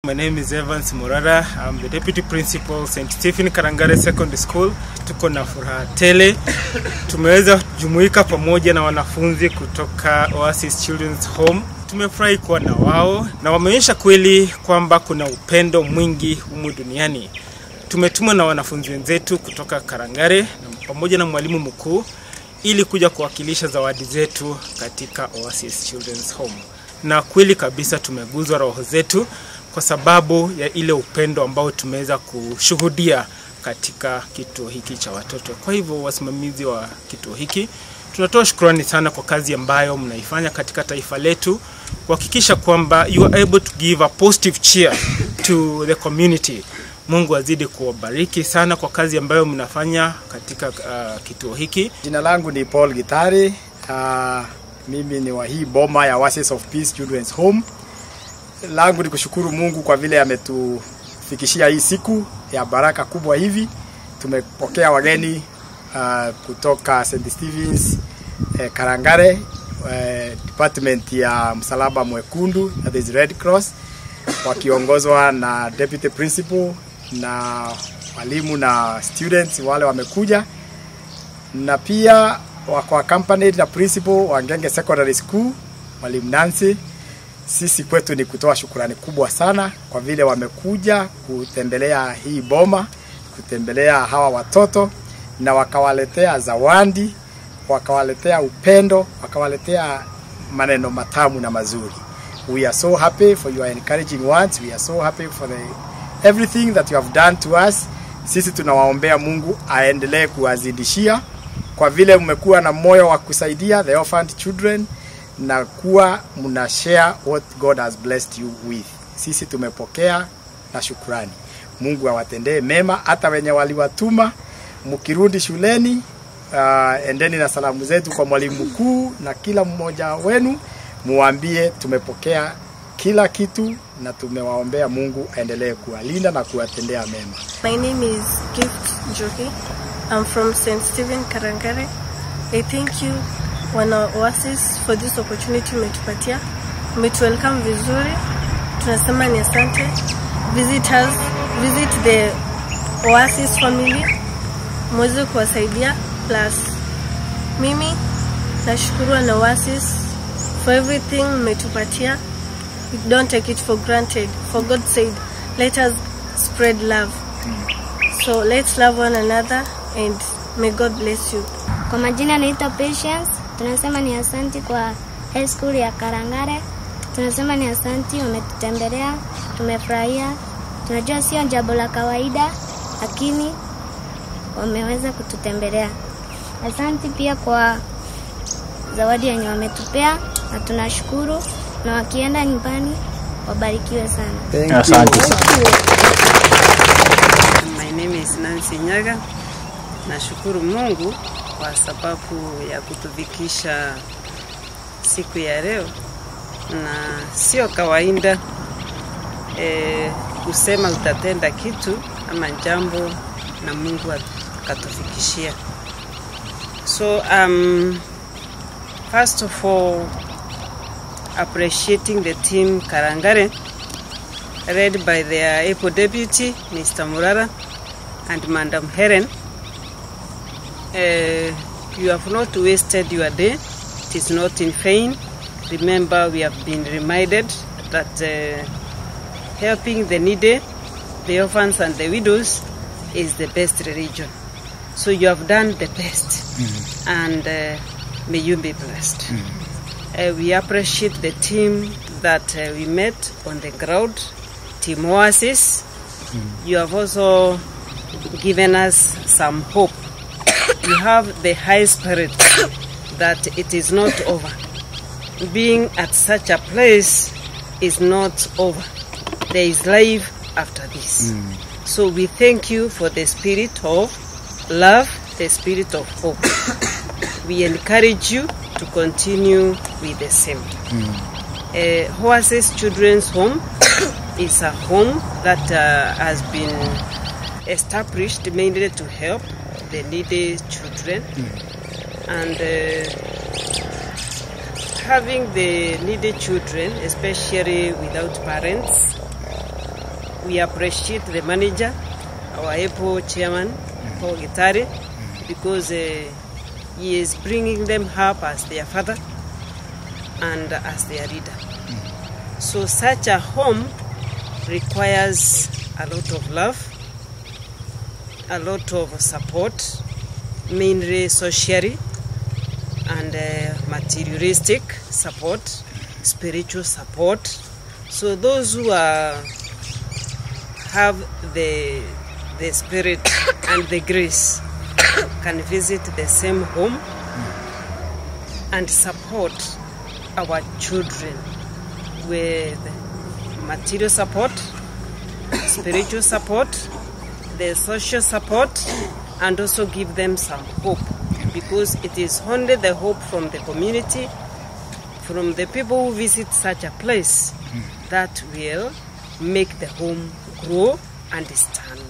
My name is Evans Murara. I'm the Deputy Principal St. Stephen Karangare Secondary School. Tuko na furaha tele. Tumeweza jumuika pamoja na wanafunzi kutoka Oasis Children's Home. Tumefurahi kuwa na wao na wameonyesha kweli kwamba kuna upendo mwingi humu duniani. Tumetumwa na wanafunzi wenzetu kutoka Karangare pamoja na mwalimu mkuu ili kuja kuwakilisha zawadi zetu katika Oasis Children's Home. Na kweli kabisa tumeguzwa roho zetu kwa sababu ya ile upendo ambao tumeweza kushuhudia katika kituo hiki cha watoto. Kwa hivyo wasimamizi wa kituo hiki, tunatoa shukrani sana kwa kazi ambayo mnaifanya katika taifa letu, kuhakikisha kwamba you are able to give a positive cheer to the community. Mungu azidi kuwabariki sana kwa kazi ambayo mnafanya katika kituo hiki. Jina langu ni Paul Gitari. Mimi ni wa hii boma ya Oasis of Peace Children's Home. Langu ni kushukuru Mungu kwa vile ametufikishia hii siku ya baraka kubwa hivi. Tumepokea wageni kutoka St. Stephen's Karangare, department ya Msalaba Mwekundu, that is Red Cross, wakiongozwa na Deputy Principal na walimu na students wale wamekuja, na pia wako accompanied na Principal wa Ngenge Secondary School, Mwalimu Nancy. Sisi kwetu ni kutoa shukrani kubwa sana kwa vile wamekuja kutembelea hii boma, kutembelea hawa watoto, na wakawaletea zawadi, wakawaletea upendo, wakawaletea maneno matamu na mazuri. We are so happy for your encouraging words. We are so happy for everything that you have done to us. Sisi tunawaombea Mungu aendelee kuwazidishia kwa vile mmekuwa na moyo wa kusaidia the orphaned children na kuwa mna share what God has blessed you with. Sisi tumepokea na shukrani. Mungu awatendee mema. Hata wenye waliwatuma mkirudi shuleni, endeni na salamu zetu kwa mwalimu mkuu na kila mmoja wenu, muambie tumepokea kila kitu na tumewaombea Mungu aendelee kuwalinda na kuwatendea mema. My name is Gift Joki. I'm from St. Stephen Karangare. I thank you wana Oasis for this opportunity umetupatia. Umetuwelcome vizuri. Tunasema ni asante. Visitors, visit the Oasis family. Mweze kuwasaidia. Plus, mimi nashukuru na Oasis for everything umetupatia. We don't take it for granted. For God said, let us spread love. So let's love one another and may God bless you. Kwa majina naitwa Patience. Tunasema ni asante kwa high school ya Karangare. Tunasema ni asante, wametutembelea, tumefurahia. Tunajua sio jambo la kawaida, lakini wameweza kututembelea. Asante pia kwa zawadi yenye wametupea na tunashukuru, na wakienda nyumbani wabarikiwe sana. Asante sana. My name is Nancy Nyaga. Nashukuru Mungu kwa sababu ya kutufikisha siku ya leo, na sio kawaida kusema utatenda kitu ama jambo na Mungu akatufikishia. So first of all, appreciating the team Karangare, led by their able deputy Mr. Murara and Madam Helen. You have not wasted your day. It is not in vain. Remember, we have been reminded that helping the needy, the orphans and the widows is the best religion. So you have done the best, and may you be blessed. We appreciate the team that we met on the ground, Team Oasis. You have also given us some hope. You have the high spirit that it is not over. Being at such a place is not over. There is life after this. So we thank you for the spirit of love, the spirit of hope. We encourage you to continue with the same. Oasis Children's Home is a home that has been established mainly to help the needy children, and having the needy children, especially without parents, we appreciate the manager, our EPO chairman, Paul Gitare, because he is bringing them up as their father and as their leader. So such a home requires a lot of love, a lot of support, mainly socially and materialistic support, spiritual support. So those who have the spirit and the grace can visit the same home and support our children with material support, spiritual support, the social support, and also give them some hope, because it is only the hope from the community, from the people who visit such a place, that will make the home grow and stand.